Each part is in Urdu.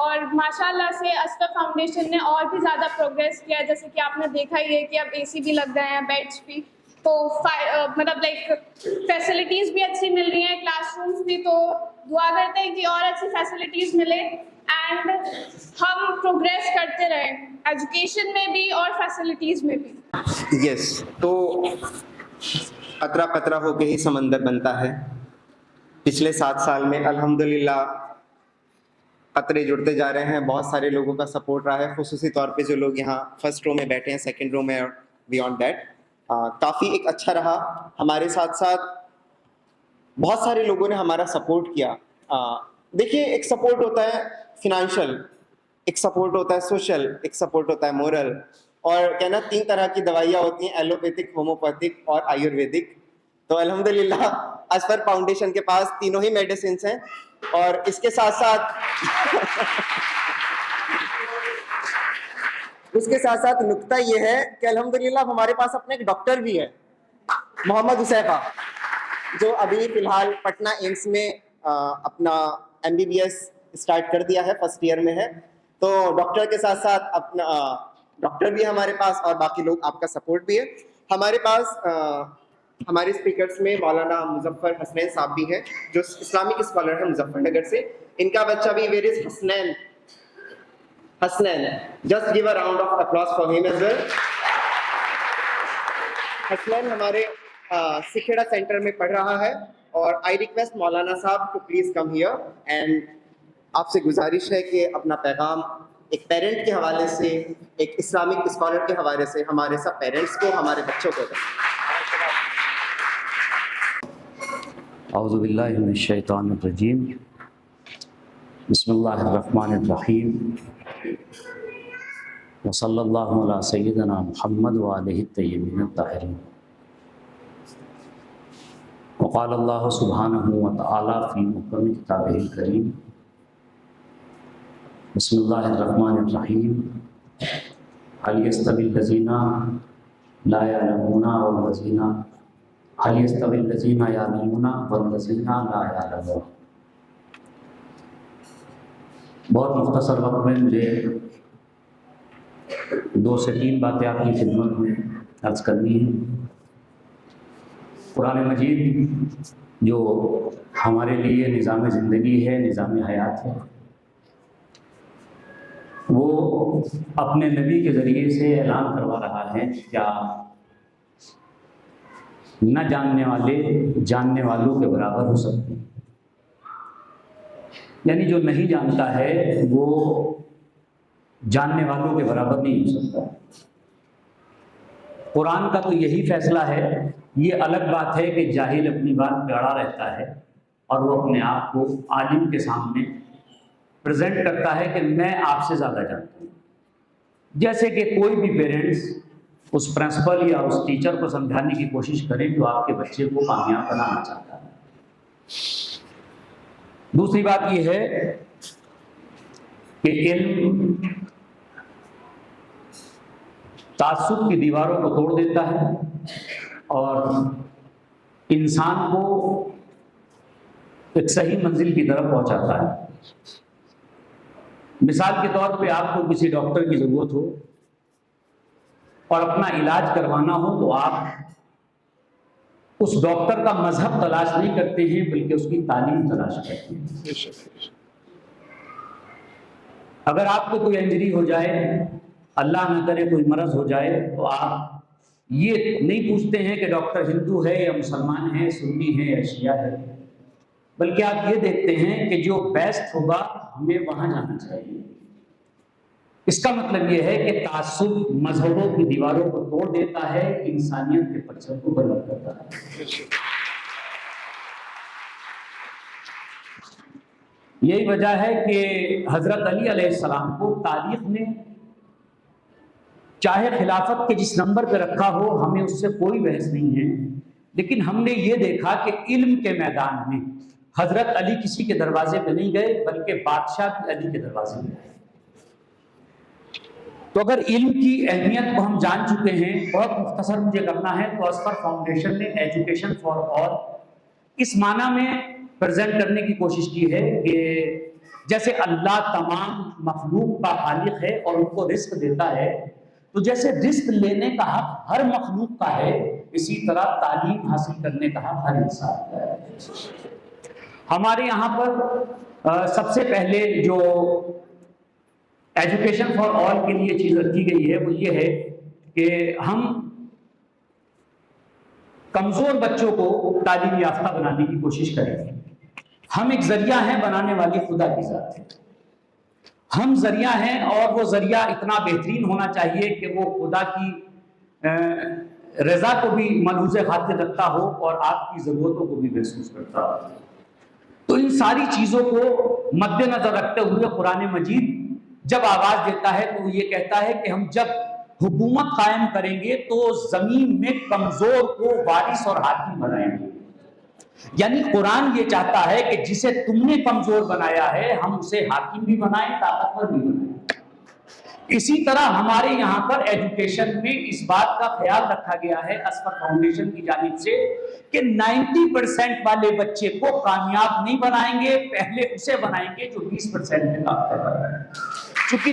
اور ماشاءاللہ سے اسفر فاؤنڈیشن نے اور بھی زیادہ پروگریس کیا، جیسے کہ آپ نے دیکھا ہی ہے کہ اب AC بھی لگ گئے ہیں بیڈس بھی، تو مطلب لائک فیسلٹیز بھی اچھی مل رہی ہیں، کلاس رومس بھی، تو دعا کرتے ہیں کہ اور اچھی فیسلٹیز ملے اینڈ ہم پروگریس کرتے رہیں ایجوکیشن میں بھی اور فیسلٹیز میں بھی۔ یس، تو قطرہ قطرہ ہو کے ہی سمندر بنتا ہے۔ پچھلے 7 سال میں الحمدللہ قطرے جڑتے جا رہے ہیں، بہت سارے لوگوں کا سپورٹ رہا ہے، خصوصی طور پہ جو لوگ یہاں فرسٹ رو میں بیٹھے ہیں، سیکنڈ رو میں اور بیونڈ دیٹ، کافی ایک اچھا رہا۔ ہمارے ساتھ ساتھ بہت سارے لوگوں نے ہمارا سپورٹ کیا۔ دیکھیے، ایک سپورٹ ہوتا ہے فنانشل، ایک سپورٹ ہوتا ہے سوشل، ایک سپورٹ ہوتا ہے مورل، اور کہنا 3 طرح کی دوائیاں ہوتی ہیں، ایلوپیتھک، ہوموپیتھک اور آیورویدک۔ تو الحمدللہ اسفر فاؤنڈیشن کے پاس تینوں ہی میڈیسنس ہیں، اور اس کے ساتھ ساتھ نقطہ یہ ہے کہ الحمدللہ ہمارے پاس اپنا ایک ڈاکٹر بھی ہے، محمد حذیفہ، جو ابھی فی الحال پٹنہ ایمس میں اپنا MBBS اسٹارٹ کر دیا ہے، فرسٹ ایئر میں ہے۔ تو ڈاکٹر کے ساتھ ساتھ اپنا ڈاکٹر بھی ہے ہمارے پاس، اور باقی لوگ، آپ کا سپورٹ بھی ہے ہمارے پاس۔ ہمارے اسپیکرز میں مولانا مظفر حسنین صاحب بھی ہیں، جو اسلامک اسکالر ہیں مظفر نگر سے۔ ان کا بچہ بھی، where is Hasnain, just give a round of applause for him as well. Hasnain ہمارے سکھیڑا سینٹر میں پڑھ رہا ہے، اور آئی ریکویسٹ مولانا صاحب to please come here, and آپ سے گزارش ہے کہ اپنا پیغام ایک پیرنٹ کے حوالے سے، ایک اسلامک اسکالر کے حوالے سے ہمارے سب پیرنٹس کو، ہمارے بچوں کو دیں۔ اعوذ باللہ من الشیطان الرجیم، بسم اللہ الرحمن الرحیم، وصلی اللہ علی سیدنا محمد وآلہ الطیبین الطاہرین۔ وقال اللہ سبحانہ وتعالی فی محکم کتابہ الکریم، بسم اللہ الرحمن الرحیم، هل يستوي الذین لا يعلمون والذین هل يستوي الذین يعلمون والذین لا يعلمون۔ بہت مختصر وقت میں مجھے 2 سے 3 باتیں آپ کی خدمت میں عرض کرنی ہیں۔ قرآن مجید جو ہمارے لیے نظام زندگی ہے، نظام حیات ہے، وہ اپنے نبی کے ذریعے سے اعلان کروا رہا ہے، کیا نہ جاننے والے جاننے والوں کے برابر ہو سکتے ہیں؟ یعنی جو نہیں جانتا ہے وہ جاننے والوں کے برابر نہیں ہو سکتا۔ قرآن کا تو یہی فیصلہ ہے۔ یہ الگ بات ہے کہ جاہل اپنی بات پہ اڑا رہتا ہے اور وہ اپنے آپ کو عالم کے سامنے پریزنٹ کرتا ہے کہ میں آپ سے زیادہ جانتا ہوں۔ جیسے کہ کوئی بھی پیرنٹس اس پرنسپل یا اس ٹیچر کو سمجھانے کی کوشش کرے جو آپ کے بچے کو کامیاب بنانا چاہتا ہے۔ دوسری بات یہ ہے کہ علم تعصب کی دیواروں کو توڑ دیتا ہے اور انسان کو ایک صحیح منزل کی طرف پہنچاتا ہے۔ مثال کے طور پہ آپ کو کسی ڈاکٹر کی ضرورت ہو اور اپنا علاج کروانا ہو تو آپ اس ڈاکٹر کا مذہب تلاش نہیں کرتے ہیں بلکہ اس کی تعلیم تلاش کرتے ہیں۔ اگر آپ کو کوئی انجری ہو جائے، اللہ نہ کرے کوئی مرض ہو جائے، تو آپ یہ نہیں پوچھتے ہیں کہ ڈاکٹر ہندو ہے یا مسلمان ہے، سنی ہے یا شیعہ ہے، بلکہ آپ یہ دیکھتے ہیں کہ جو بیسٹ ہوگا ہمیں وہاں جانا چاہیے۔ اس کا مطلب یہ ہے کہ تعصب مذہبوں کی دیواروں کو توڑ دیتا ہے، انسانیت کے پرچم کو بلند کرتا ہے۔ یہی وجہ ہے کہ حضرت علی علیہ السلام کو تاریخ نے چاہے خلافت کے جس نمبر پہ رکھا ہو، ہمیں اس سے کوئی بحث نہیں ہے، لیکن ہم نے یہ دیکھا کہ علم کے میدان میں حضرت علی کسی کے دروازے پہ نہیں گئے بلکہ بادشاہ علی کے دروازے پہ گئے۔ تو اگر علم کی اہمیت کو ہم جان چکے ہیں، بہت مختصر مجھے کرنا ہے، تو اسفر فاؤنڈیشن نے ایجوکیشن فار آل اس معنی میں پریزنٹ کرنے کی کوشش کی ہے کہ جیسے اللہ تمام مخلوق کا خالق ہے اور ان کو رزق دیتا ہے، تو جیسے رزق لینے کا حق ہر مخلوق کا ہے، اسی طرح تعلیم حاصل کرنے کا حق ہر انسان کا ہے۔ ہمارے یہاں پر سب سے پہلے جو ایجوکیشن فار آل کے لیے چیز رکھی گئی ہے وہ یہ ہے کہ ہم کمزور بچوں کو تعلیم یافتہ بنانے کی کوشش کریں گے۔ ہم ایک ذریعہ ہیں، بنانے والی خدا کی ذات ہے۔ ہم ذریعہ ہیں اور وہ ذریعہ اتنا بہترین ہونا چاہیے کہ وہ خدا کی رضا کو بھی ملحوظ خاطر رکھتا ہو اور آپ کی ضرورتوں کو بھی محسوس کرتا ہو۔ تو ان ساری چیزوں کو مد نظر رکھتے ہوئے قرآن مجید جب آواز دیتا ہے تو وہ یہ کہتا ہے کہ ہم جب حکومت قائم کریں گے تو زمین میں کمزور کو وارث اور حاکم بنائیں گے۔ یعنی قرآن یہ چاہتا ہے کہ جسے تم نے کمزور بنایا ہے ہم اسے حاکم بھی بنائیں، طاقتور بھی بنائیں۔ اسی طرح ہمارے یہاں پر ایجوکیشن میں اس بات کا خیال رکھا گیا ہے اسفر فاؤنڈیشن کی جانب سے کہ 90% والے بچے کو کامیاب نہیں بنائیں گے، پہلے اسے بنائیں گے جو 20% میں کام کر رہا ہے۔ چونکہ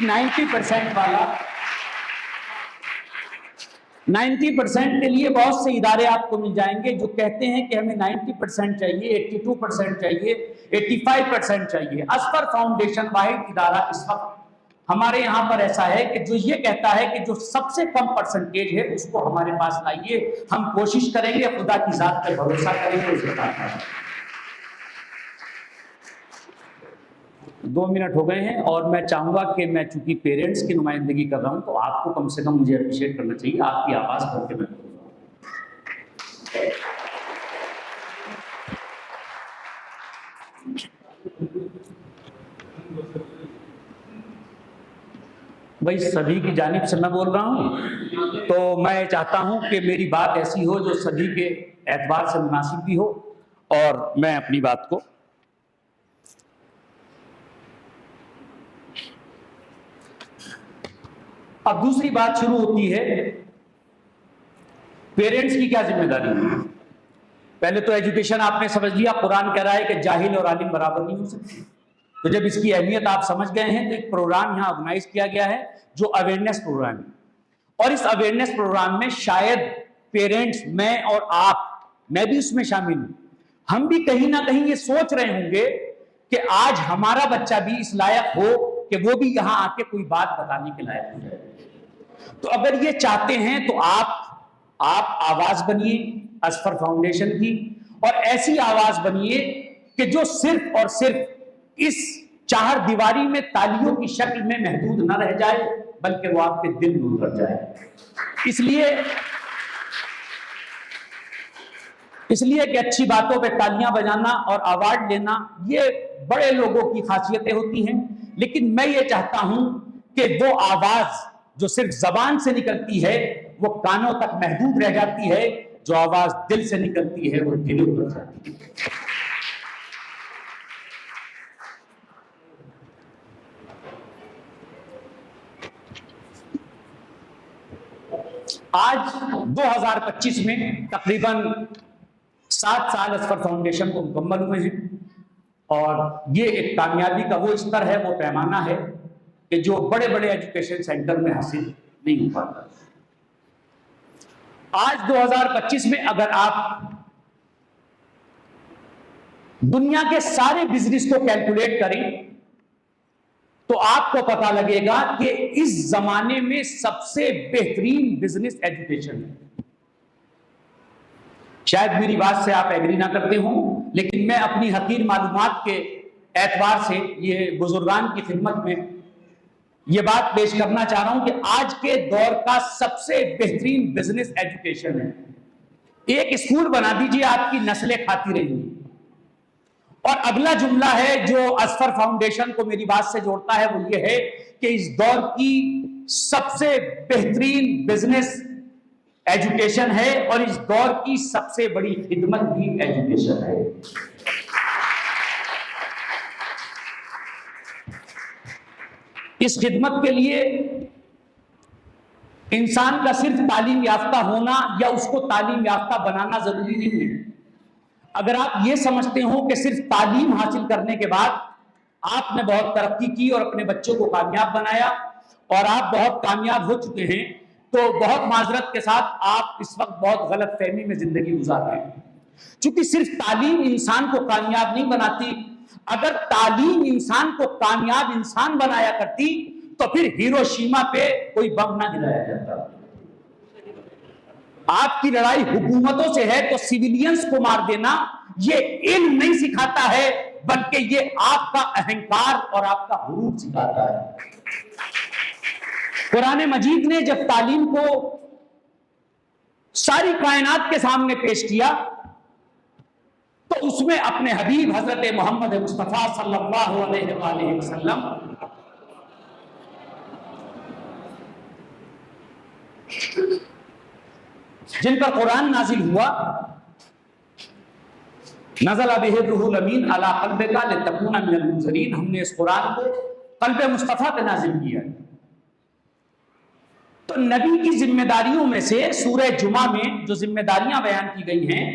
90% کے لیے بہت سے ادارے آپ کو مل جائیں گے جو کہتے ہیں کہ ہمیں 90% چاہیے، 82% چاہیے، 85% چاہیے۔ اسفر فاؤنڈیشن واحد ادارہ اس وقت ہمارے یہاں پر ایسا ہے کہ جو یہ کہتا ہے کہ جو سب سے کم پرسنٹیج ہے اس کو ہمارے پاس لائیے، ہم کوشش کریں گے، خدا کی ذات پر بھروسہ کریں گے، اسے بات کریں۔ 2 منٹ ہو گئے ہیں اور میں چاہوں گا کہ میں چونکہ پیرنٹس کی نمائندگی کر رہا ہوں تو آپ کو کم سے کم مجھے اپریشیٹ کرنا چاہیے، آپ کی آواز کر کے میں کروں گا۔ بھائی سبھی کی جانب سے میں بول رہا ہوں تو میں چاہتا ہوں کہ میری بات ایسی ہو جو سبھی کے اعتبار سے مناسب بھی ہو، اور میں اپنی بات کو اب دوسری بات شروع ہوتی ہے پیرنٹس کی کیا ذمہ داری ہے۔ پہلے تو ایجوکیشن آپ نے سمجھ لیا، قرآن کہہ رہا ہے کہ جاہل اور عالم برابر نہیں ہو سکتے، تو جب اس کی اہمیت آپ سمجھ گئے ہیں تو ایک پروگرام یہاں آرگنائز کیا گیا ہے جو اویئرنیس پروگرام ہے، اور اس اویئرنیس پروگرام میں شاید پیرنٹس، میں اور آپ، میں بھی اس میں شامل ہوں، ہم بھی کہیں نہ کہیں یہ سوچ رہے ہوں گے کہ آج ہمارا بچہ بھی اس لائق ہو کہ وہ بھی یہاں آ کے کوئی بات بتانے کے لائق ہو جائے۔ تو اگر یہ چاہتے ہیں تو آپ آواز بنیے اسفر فاؤنڈیشن کی، اور ایسی آواز بنیے کہ جو صرف اور صرف اس چار دیواری میں تالیوں کی شکل میں محدود نہ رہ جائے بلکہ وہ آپ کے دل میں اتر جائے۔ اس لیے کہ اچھی باتوں پہ تالیاں بجانا اور ایوارڈ لینا یہ بڑے لوگوں کی خاصیتیں ہوتی ہیں، لیکن میں یہ چاہتا ہوں کہ وہ آواز جو صرف زبان سے نکلتی ہے وہ کانوں تک محدود رہ جاتی ہے، جو آواز دل سے نکلتی ہے وہ دلوں پر جاتی ہے۔ آج 2025 میں تقریباً 7 سال اسفر فاؤنڈیشن کو مکمل ہوئے ہیں، اور یہ ایک کامیابی کا وہ استر ہے، وہ پیمانہ ہے کہ جو بڑے بڑے ایجوکیشن سینٹر میں حاصل نہیں ہو پاتا۔ آج 2025 میں اگر آپ دنیا کے سارے بزنس کو کیلکولیٹ کریں تو آپ کو پتا لگے گا کہ اس زمانے میں سب سے بہترین بزنس ایجوکیشن ہے۔ شاید میری بات سے آپ ایگری نہ کرتے ہوں، لیکن میں اپنی حقیر معلومات کے اعتبار سے یہ بزرگان کی خدمت میں یہ بات پیش کرنا چاہ رہا ہوں کہ آج کے دور کا سب سے بہترین بزنس ایجوکیشن ہے۔ ایک اسکول بنا دیجیے، آپ کی نسلیں کھاتی رہیں گی۔ اور اگلا جملہ ہے جو اسفر فاؤنڈیشن کو میری بات سے جوڑتا ہے، وہ یہ ہے کہ اس دور کی سب سے بہترین بزنس ایجوکیشن ہے، اور اس دور کی سب سے بڑی خدمت بھی ایجوکیشن ہے۔ اس خدمت کے لیے انسان کا صرف تعلیم یافتہ ہونا یا اس کو تعلیم یافتہ بنانا ضروری نہیں ہے۔ اگر آپ یہ سمجھتے ہو کہ صرف تعلیم حاصل کرنے کے بعد آپ نے بہت ترقی کی اور اپنے بچوں کو کامیاب بنایا اور آپ بہت کامیاب ہو چکے ہیں، تو بہت معذرت کے ساتھ آپ اس وقت بہت غلط فہمی میں زندگی گزار رہے ہیں، چونکہ صرف تعلیم انسان کو کامیاب نہیں بناتی۔ اگر تعلیم انسان کو کامیاب انسان بنایا کرتی تو پھر ہیروشیما پہ کوئی بم نہ گرایا جاتا۔ آپ کی لڑائی حکومتوں سے ہے تو سیویلینز کو مار دینا یہ علم نہیں سکھاتا ہے، بلکہ یہ آپ کا اہنکار اور آپ کا غرور سکھاتا ہے۔ قرآن مجید نے جب تعلیم کو ساری کائنات کے سامنے پیش کیا تو اس میں اپنے حبیب حضرت محمد مصطفیٰ صلی اللہ علیہ وآلہ وسلم جن پر قرآن نازل ہوا، نزل بہ الروح الامین علی قلبک لتکون من المنذرین، ہم نے اس قرآن کو قلب مصطفیٰ پہ نازل کیا ہے۔ تو نبی کی ذمہ داریوں میں سے سورہ جمعہ میں جو ذمہ داریاں بیان کی گئی ہیں،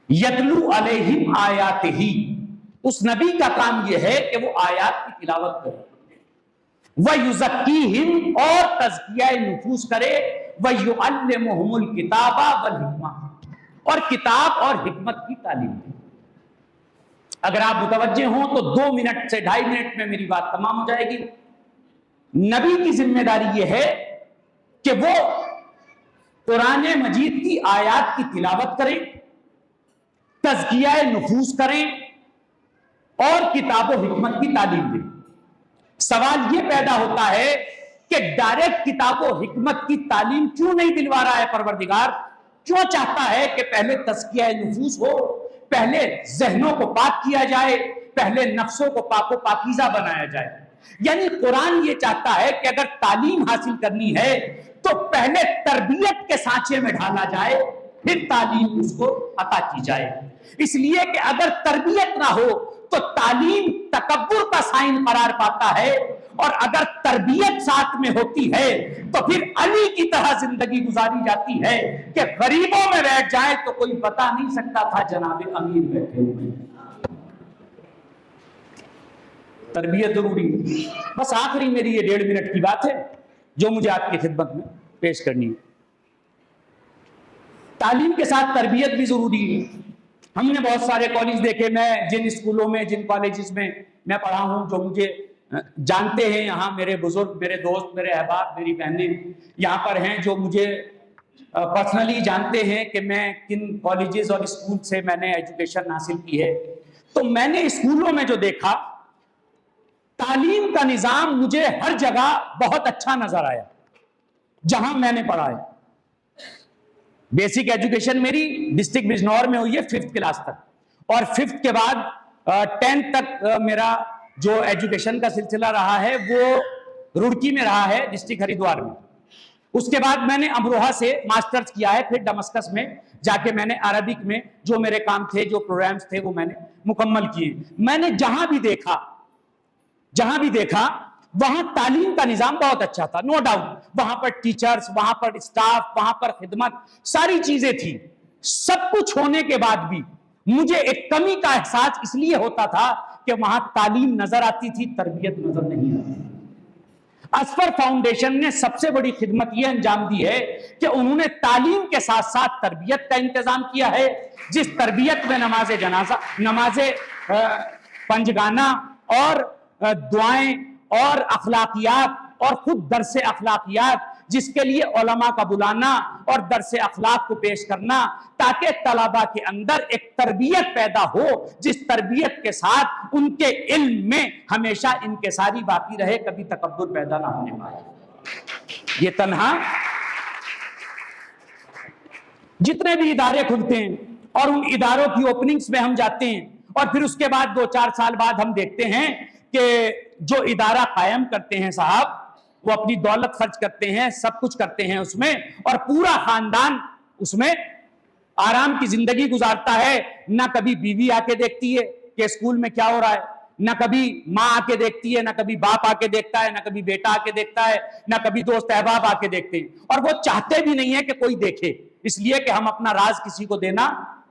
یتلو علیہم آیاتہ، اس نبی کا کام یہ ہے کہ وہ آیات کی تلاوت کرے، وَيُزَكِّيهِمْ، اور تزکیہ نفوس کرے، وَيُعَلِّمُهُمُ الْكِتَابَ وَالْحِکْمَةَ، اور کتاب اور حکمت کی تعلیم دے۔ اگر آپ متوجہ ہوں تو 2 منٹ سے 2.5 منٹ میں میری بات تمام ہو جائے گی۔ نبی کی ذمہ داری یہ ہے کہ وہ قرآن مجید کی آیات کی تلاوت کریں، تزکیہ نفوس کریں اور کتاب و حکمت کی تعلیم دیں۔ سوال یہ پیدا ہوتا ہے کہ ڈائریکٹ کتاب و حکمت کی تعلیم کیوں نہیں دلوا رہا ہے پروردگار؟ کیوں چاہتا ہے کہ پہلے تزکیہ نفوس ہو، پہلے ذہنوں کو پاک کیا جائے، پہلے نفسوں کو پاک و پاکیزہ بنایا جائے؟ یعنی قرآن یہ چاہتا ہے کہ اگر تعلیم حاصل کرنی ہے تو پہلے تربیت کے سانچے میں ڈھالا جائے، پھر تعلیم اس کو عطا کی جائے۔ اس لیے کہ اگر تربیت نہ ہو تو تعلیم تکبر کا سائن قرار پاتا ہے، اور اگر تربیت ساتھ میں ہوتی ہے تو پھر علی کی طرح زندگی گزاری جاتی ہے کہ غریبوں میں بیٹھ جائے تو کوئی بتا نہیں سکتا تھا جناب امیر بیٹھے ہوئے۔ تربیت ضروری ہے۔ بس آخری میری یہ 1.5 منٹ کی بات ہے جو مجھے آپ کی خدمت میں پیش کرنی ہے۔ تعلیم کے ساتھ تربیت بھی ضروری ہے۔ ہم نے بہت سارے کالج دیکھے، میں جن اسکولوں میں جن کالجز میں میں پڑھا ہوں، جو مجھے جانتے ہیں یہاں میرے بزرگ، میرے دوست، میرے احباب، میری بہنیں یہاں پر ہیں جو مجھے پرسنلی جانتے ہیں کہ میں کن کالجز اور اسکول سے میں نے ایجوکیشن حاصل کی ہے۔ تو میں نے اسکولوں میں جو دیکھا، تعلیم کا نظام مجھے ہر جگہ بہت اچھا نظر آیا جہاں میں نے پڑھا ہے۔ بیسک ایجوکیشن میری ڈسٹرکٹ بجنور میں ہوئی ہے 5th کلاس تک، اور 5th کے بعد 10th تک میرا جو ایجوکیشن کا سلسلہ رہا ہے وہ رڑکی میں رہا ہے، ڈسٹرکٹ ہریدوار میں۔ اس کے بعد میں نے امروہہ سے ماسٹرز کیا ہے، پھر ڈمسکس میں جا کے میں نے عربک میں جو میرے کام تھے، جو پروگرامز تھے، وہ میں نے مکمل کیے۔ میں نے جہاں بھی دیکھا وہاں تعلیم کا نظام بہت اچھا تھا، نو ڈاؤٹ۔ وہاں پر ٹیچرز، وہاں پر اسٹاف، وہاں پر خدمت، ساری چیزیں تھی۔ سب کچھ ہونے کے بعد بھی مجھے ایک کمی کا احساس اس لیے ہوتا تھا کہ وہاں تعلیم نظر آتی تھی، تربیت نظر نہیں آتی۔ اسفر فاؤنڈیشن نے سب سے بڑی خدمت یہ انجام دی ہے کہ انہوں نے تعلیم کے ساتھ ساتھ تربیت کا انتظام کیا ہے، جس تربیت میں نماز جنازہ، نماز پنجگانہ اور دعائیں اور اخلاقیات اور خود درس اخلاقیات، جس کے لیے علماء کا بلانا اور درس اخلاق کو پیش کرنا، تاکہ طلباء کے اندر ایک تربیت پیدا ہو، جس تربیت کے ساتھ ان کے علم میں ہمیشہ انکساری باقی رہے، کبھی تکبر پیدا نہ ہونے پائے۔ یہ تنہا جتنے بھی ادارے کھلتے ہیں اور ان اداروں کی اوپننگز میں ہم جاتے ہیں، اور پھر اس کے بعد 2-4 سال بعد ہم دیکھتے ہیں کہ جو ادارہ قائم کرتے ہیں صاحب، وہ اپنی دولت خرچ کرتے ہیں، سب کچھ کرتے ہیں اس میں، اور پورا خاندان اس میں آرام کی زندگی گزارتا ہے۔ نہ کبھی بیوی آ کے دیکھتی ہے کہ اسکول میں کیا ہو رہا ہے، نہ کبھی ماں آ کے دیکھتی ہے، نہ کبھی باپ آ کے دیکھتا ہے، نہ کبھی بیٹا آ کے دیکھتا ہے، نہ کبھی دوست احباب آ کے دیکھتے ہیں، اور وہ چاہتے بھی نہیں ہے کہ کوئی دیکھے، اس لیے کہ ہم اپنا راز کسی کو دینا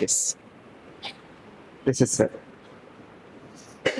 Yes. This is sir.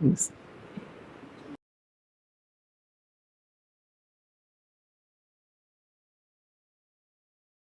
Yes.